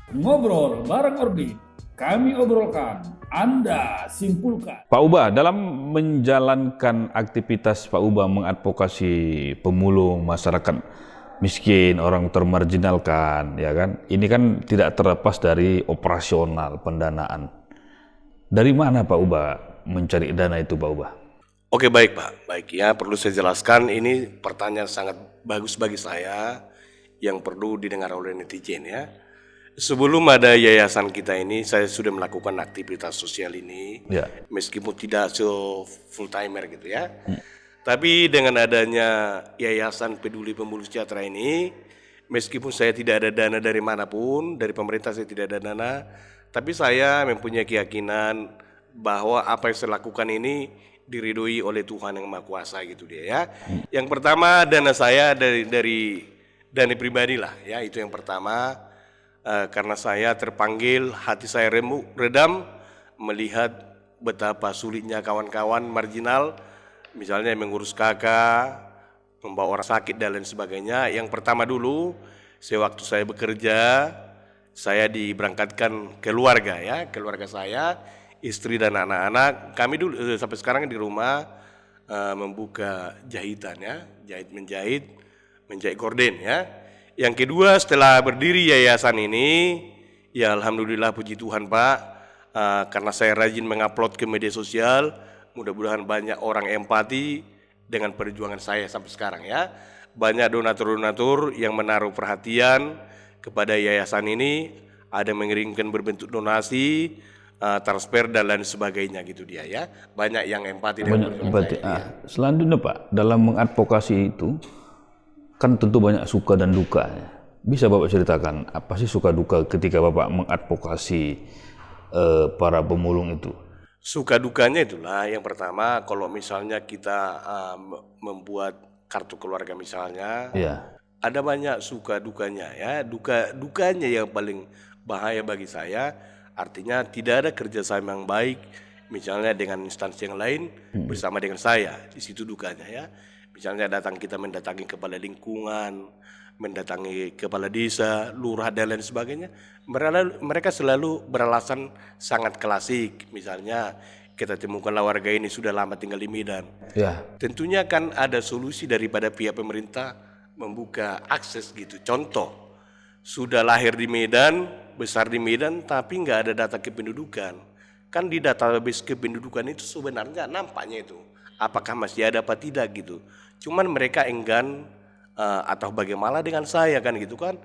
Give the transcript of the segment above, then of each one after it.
Ngobrol bareng Orbit, kami obrolkan, Anda simpulkan. Pak Uba, dalam menjalankan aktivitas Pak Uba mengadvokasi pemulung masyarakat miskin, orang termarginalkan, ya kan? Ini kan tidak terlepas dari operasional pendanaan. Dari mana Pak Uba mencari dana itu, Pak Uba? Oke, baik Pak. Baik ya, perlu saya jelaskan, ini pertanyaan sangat bagus bagi saya yang perlu didengar oleh netizen ya. Sebelum ada yayasan kita ini, saya sudah melakukan aktivitas sosial ini, Ya. meskipun tidak full timer gitu ya. Tapi dengan adanya Yayasan Peduli Pemulung Sejahtera ini, meskipun saya tidak ada dana dari manapun, dari pemerintah saya tidak ada dana, tapi saya mempunyai keyakinan bahwa apa yang saya lakukan ini diridhoi oleh Tuhan yang Maha Kuasa gitu dia ya. Yang pertama dana saya dari dana pribadi lah ya, itu yang pertama. Karena saya terpanggil, hati saya redam melihat betapa sulitnya kawan-kawan marginal, misalnya mengurus kakak, membawa orang sakit dan lain sebagainya. Yang pertama dulu, waktu saya bekerja, saya diberangkatkan keluarga ya, keluarga saya, istri dan anak-anak. Kami dulu sampai sekarang di rumah membuka jahitan ya, menjahit gorden ya. Yang kedua, setelah berdiri yayasan ini, ya alhamdulillah puji Tuhan Pak, karena saya rajin mengupload ke media sosial, mudah-mudahan banyak orang empati dengan perjuangan saya sampai sekarang ya. Banyak donatur-donatur yang menaruh perhatian kepada yayasan ini, ada yang mengirimkan berbentuk donasi, transfer dan lain sebagainya gitu dia ya. Banyak yang empati dengan perjuangan saya. Selanjutnya Pak, dalam mengadvokasi itu, kan tentu banyak suka dan duka. Bisa Bapak ceritakan apa sih suka duka ketika Bapak mengadvokasi para pemulung itu? Suka dukanya itulah yang pertama, kalau misalnya kita membuat kartu keluarga misalnya, Ya. ada banyak suka dukanya ya. Dukanya yang paling bahaya bagi saya, artinya tidak ada kerjasama yang baik misalnya dengan instansi yang lain bersama dengan saya, di situ dukanya ya. Misalnya kita mendatangi kepala lingkungan, mendatangi kepala desa, lurah dan lain sebagainya. Mereka selalu beralasan sangat klasik. Misalnya kita temukanlah warga ini sudah lama tinggal di Medan. Ya. Tentunya kan ada solusi daripada pihak pemerintah membuka akses gitu. Contoh, sudah lahir di Medan, besar di Medan, tapi nggak ada data kependudukan. Kan di database kependudukan itu sebenarnya nampaknya itu apakah masih ada apa tidak gitu. Cuman mereka enggan atau bagaimana dengan saya kan gitu kan.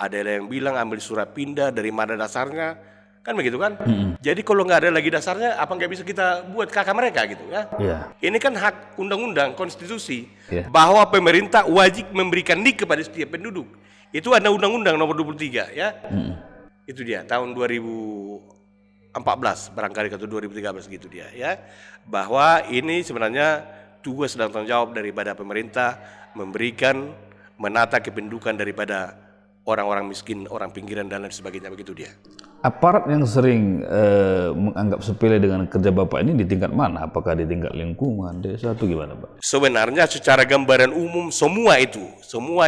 Ada yang bilang ambil surat pindah, dari mana dasarnya, kan begitu kan. Jadi kalau nggak ada lagi dasarnya, apa nggak bisa kita buat kakak mereka gitu ya. Ini kan hak undang-undang konstitusi bahwa pemerintah wajib memberikan nik kepada setiap penduduk. Itu ada undang-undang nomor 23 ya. Itu dia tahun 2014 barangkali atau 2013 gitu dia ya, bahwa ini sebenarnya tugas dan tanggung jawab daripada pemerintah memberikan menata kependudukan daripada orang-orang miskin, orang pinggiran dan lain sebagainya, begitu dia. Aparat yang sering menganggap sepele dengan kerja Bapak ini di tingkat mana? Apakah di tingkat lingkungan, desa atau gimana Pak? Sebenarnya secara gambaran umum semua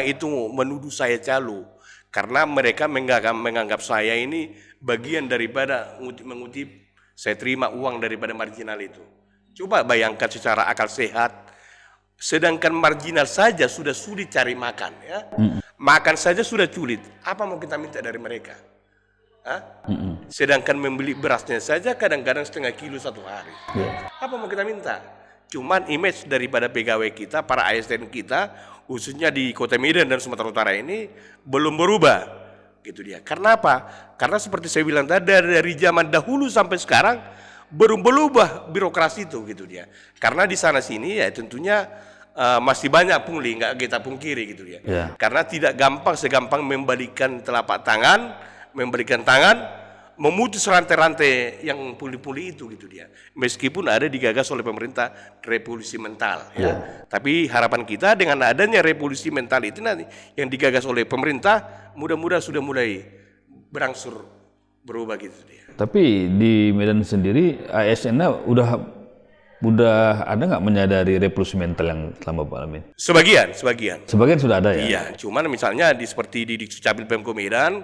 itu menuduh saya calo, karena mereka menganggap saya ini bagian daripada mengutip saya terima uang daripada marginal itu. Coba bayangkan secara akal sehat, sedangkan marginal saja sudah sulit cari makan ya. Makan saja sudah sulit, apa mau kita minta dari mereka? Sedangkan membeli berasnya saja kadang-kadang setengah kilo satu hari. Apa mau kita minta? Cuman image daripada pegawai kita, para ASN kita, khususnya di Kota Medan dan Sumatera Utara ini belum berubah, gitu dia. Karena apa? Karena seperti saya bilang tadi, dari zaman dahulu sampai sekarang belum berubah birokrasi itu, gitu dia. Karena di sana sini ya tentunya masih banyak pungli, nggak kita pungkiri gitu dia. Karena tidak segampang membalikan telapak tangan, membalikan tangan, memutus rantai-rantai yang puli-puli itu gitu dia. Meskipun ada digagas oleh pemerintah revolusi mental ya. Tapi harapan kita dengan adanya revolusi mental itu nanti yang digagas oleh pemerintah, mudah-mudahan sudah mulai berangsur berubah gitu dia. Tapi di Medan sendiri ASN-nya udah ada nggak menyadari revolusi mental yang selama Pak alamin? Sebagian. Sebagian sudah ada ya? Iya, cuman misalnya seperti di Dukcapil Pemko Medan,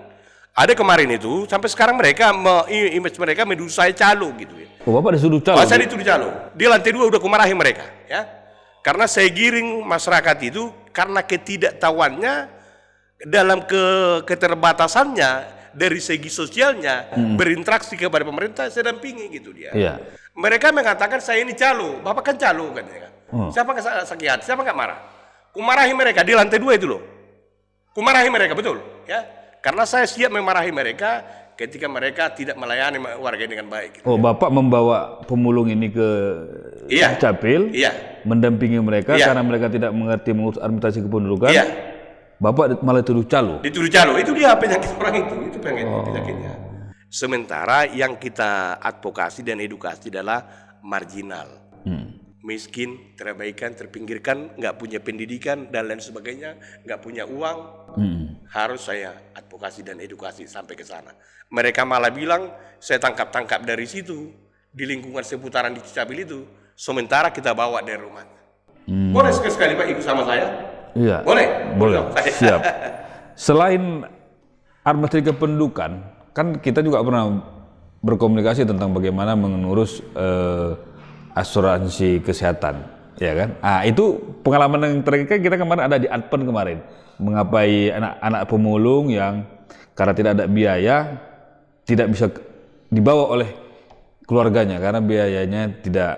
Ada kemarin itu, sampai sekarang mereka, image mereka menuduh saya calo gitu ya. Oh, Bapak disuruh calo? Saya dituduh calo. Di lantai 2 udah kumarahi mereka ya. Karena saya giring masyarakat itu karena ketidaktahuannya dalam keterbatasannya dari segi sosialnya berinteraksi kepada pemerintah, saya dampingi gitu dia. Iya. Mereka mengatakan saya ini calo, Bapak kan calo katanya kan. Siapa nggak sakit hati, siapa nggak marah? Kumarahi mereka di lantai 2 itu loh. Kumarahi mereka betul ya. Karena saya siap memarahi mereka ketika mereka tidak melayani warga dengan baik. Gitu. Oh, Bapak membawa pemulung ini ke Capil, mendampingi mereka karena mereka tidak mengerti mengurus administrasi kependudukan. Iya. Bapak malah dituduh calo. Dituduh calo, itu dia penyakit orang itu penyakitnya. Sementara yang kita advokasi dan edukasi adalah marginal, miskin, terabaikan, terpinggirkan, nggak punya pendidikan dan lain sebagainya, nggak punya uang. Harus saya advokasi dan edukasi sampai ke sana. Mereka malah bilang saya tangkap dari situ di lingkungan seputaran di Capil itu. Sementara kita bawa dari rumah. Boleh sekali Pak ikut sama saya? Iya. Boleh. Siap. Selain administrasi kependudukan, kan kita juga pernah berkomunikasi tentang bagaimana mengurus asuransi kesehatan, ya kan? Itu pengalaman yang terakhir kita kemarin ada di Adpen kemarin, mengapai anak-anak pemulung yang karena tidak ada biaya tidak bisa dibawa oleh keluarganya karena biayanya tidak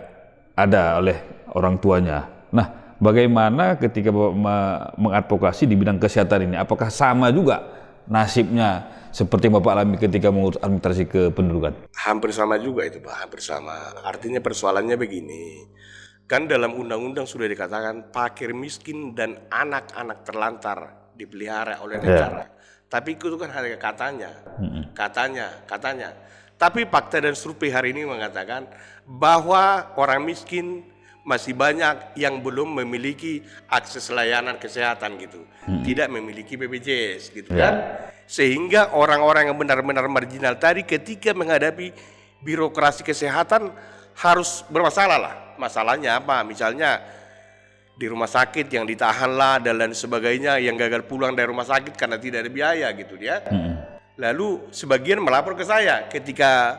ada oleh orang tuanya. Nah, bagaimana ketika Bapak mengadvokasi di bidang kesehatan ini? Apakah sama juga nasibnya seperti Bapak alami ketika mengurus administrasi kependudukan? Hampir sama juga itu Pak, hampir sama. Artinya persoalannya begini, kan dalam undang-undang sudah dikatakan fakir miskin dan anak-anak terlantar dipelihara oleh negara. Tapi itu kan hanya katanya. Tapi fakta dan survei hari ini mengatakan bahwa orang miskin masih banyak yang belum memiliki akses layanan kesehatan gitu, tidak memiliki BPJS gitu kan, sehingga orang-orang yang benar-benar marginal tadi ketika menghadapi birokrasi kesehatan harus bermasalah lah. Masalahnya apa? Misalnya di rumah sakit yang ditahan lah dan lain sebagainya, yang gagal pulang dari rumah sakit karena tidak ada biaya gitu dia. Lalu sebagian melapor ke saya, ketika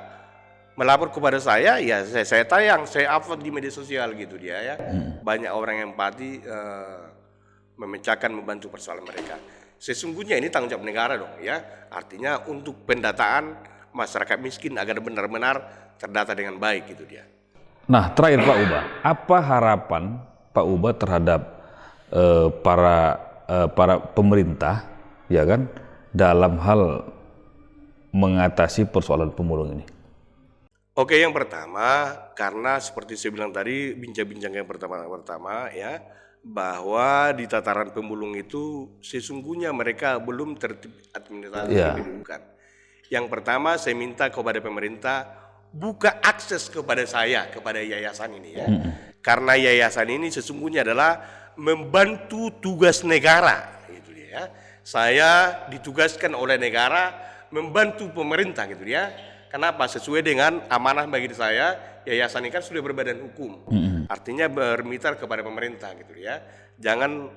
melapor kepada saya, ya saya tayang, saya upload di media sosial gitu dia ya. Banyak orang yang empati memecahkan, membantu persoalan mereka. Sesungguhnya ini tanggung jawab negara dong ya. Artinya untuk pendataan masyarakat miskin agar benar-benar terdata dengan baik gitu dia. Nah, terakhir Pak Uba, apa harapan Pak Uba terhadap para pemerintah, ya kan, dalam hal mengatasi persoalan pemulung ini? Oke, yang pertama, karena seperti saya bilang tadi, bincang-bincang yang pertama ya, bahwa di tataran pemulung itu sesungguhnya mereka belum tertib administrasi kependudukan. Yang pertama, saya minta kepada pemerintah buka akses kepada saya, kepada yayasan ini ya. Karena yayasan ini sesungguhnya adalah membantu tugas negara gitu ya. Saya ditugaskan oleh negara membantu pemerintah gitu ya. Kenapa? Sesuai dengan amanah bagi saya, yayasan ini kan sudah berbadan hukum. Artinya bermitra kepada pemerintah gitu ya. Jangan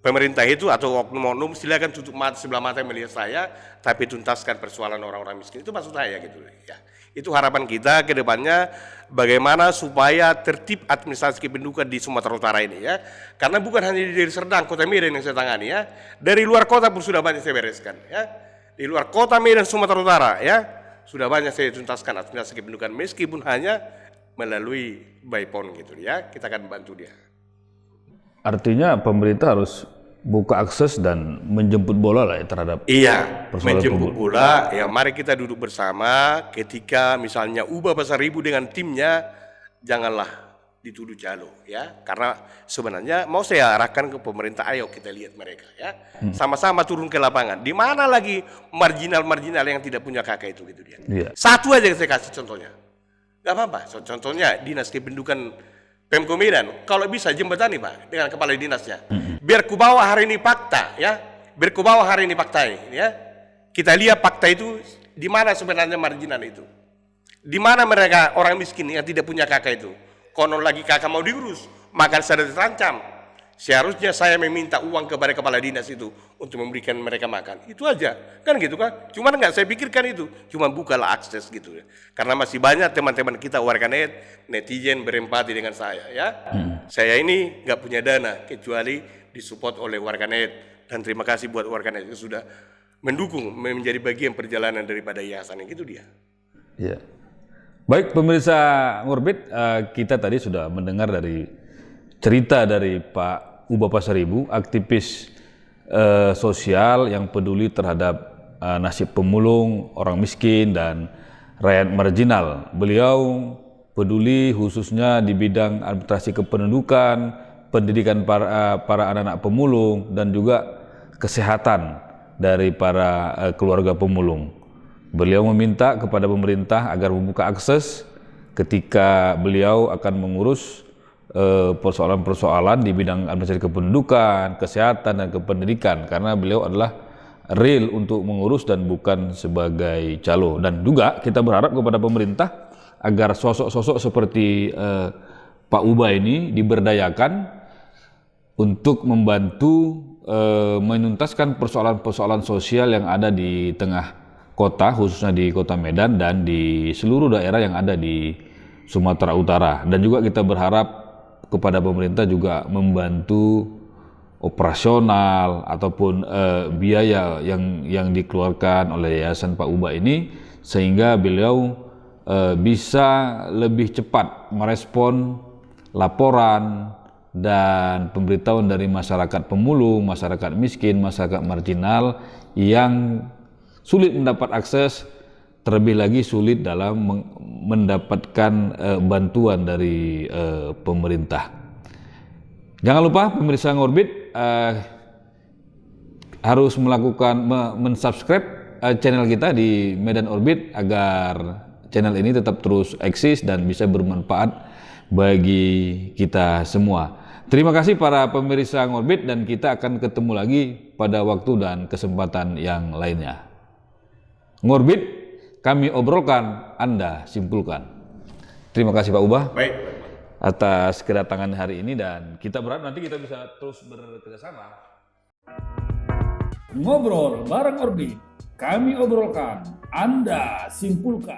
pemerintah itu atau oknum-oknum silakan tutup mata sebelah mata melihat saya, tapi tuntaskan persoalan orang-orang miskin. Itu maksud saya gitu ya. Itu harapan kita ke depannya, bagaimana supaya tertib administrasi kependudukan di Sumatera Utara ini ya. Karena bukan hanya di Serdang, Kota Medan yang saya tangani ya. Dari luar kota pun sudah banyak saya bereskan ya. Di luar kota Medan Sumatera Utara ya, sudah banyak saya tuntaskan administrasi kependudukan meskipun hanya melalui BIPON gitu ya. Kita akan bantu dia. Artinya pemerintah harus buka akses dan menjemput bola lah ya terhadap menjemput bola ya. Mari kita duduk bersama. Ketika misalnya ubah Pasar Ibu dengan timnya, janganlah dituduh calo ya, karena sebenarnya mau saya arahkan ke pemerintah, ayo kita lihat mereka ya, sama-sama turun ke lapangan. Di mana lagi marginal yang tidak punya kakak itu gitu dia. Satu aja saya kasih contohnya, nggak apa-apa. Contohnya dinas kependudukan Pemko Medan, kalau bisa jembatani Pak dengan kepala dinasnya. Biar ku bawa hari ini fakta ya, biar ku bawa hari ini fakta ini ya. Kita lihat fakta itu di mana sebenarnya marginal itu, di mana mereka orang miskin yang tidak punya kakak itu. Konon lagi kakak mau diurus, makan sudah terancam. Seharusnya saya meminta uang kepada kepala dinas itu untuk memberikan mereka makan. Itu aja, kan gitu kan? Cuman nggak saya pikirkan itu, cuma bukalah akses gitu ya. Karena masih banyak teman-teman kita warganet, netizen berempati dengan saya ya. Saya ini nggak punya dana kecuali disupport oleh warganet, dan terima kasih buat warganet yang sudah mendukung menjadi bagian perjalanan daripada yayasan yang gitu dia. Ya. Baik pemirsa Ngorbit, kita tadi sudah mendengar dari cerita dari Pak Uba Pasaribu, aktivis sosial yang peduli terhadap nasib pemulung, orang miskin dan rakyat marginal. Beliau peduli khususnya di bidang administrasi kependudukan, pendidikan para anak-anak pemulung dan juga kesehatan dari para keluarga pemulung. Beliau meminta kepada pemerintah agar membuka akses ketika beliau akan mengurus persoalan-persoalan di bidang administrasi kependudukan, kesehatan dan kependidikan, karena beliau adalah real untuk mengurus dan bukan sebagai calo. Dan juga kita berharap kepada pemerintah agar sosok-sosok seperti Pak Uba ini diberdayakan untuk membantu menuntaskan persoalan-persoalan sosial yang ada di tengah kota, khususnya di Kota Medan dan di seluruh daerah yang ada di Sumatera Utara. Dan juga kita berharap kepada pemerintah juga membantu operasional ataupun biaya yang dikeluarkan oleh Yayasan Pak Uba ini, sehingga beliau bisa lebih cepat merespon laporan dan pemberitahuan dari masyarakat pemulung, masyarakat miskin, masyarakat marginal yang sulit mendapat akses, terlebih lagi sulit dalam mendapatkan bantuan dari pemerintah. Jangan lupa pemirsa Ngorbit harus mensubscribe channel kita di Medan Orbit agar channel ini tetap terus eksis dan bisa bermanfaat bagi kita semua. Terima kasih para pemirsa Ngorbit, dan kita akan ketemu lagi pada waktu dan kesempatan yang lainnya. Ngorbit, kami obrolkan, Anda simpulkan. Terima kasih Pak Uba. Baik. Atas kedatangan hari ini, dan kita berharap nanti kita bisa terus bekerjasama. Ngobrol bareng Orbit, kami obrolkan, Anda simpulkan.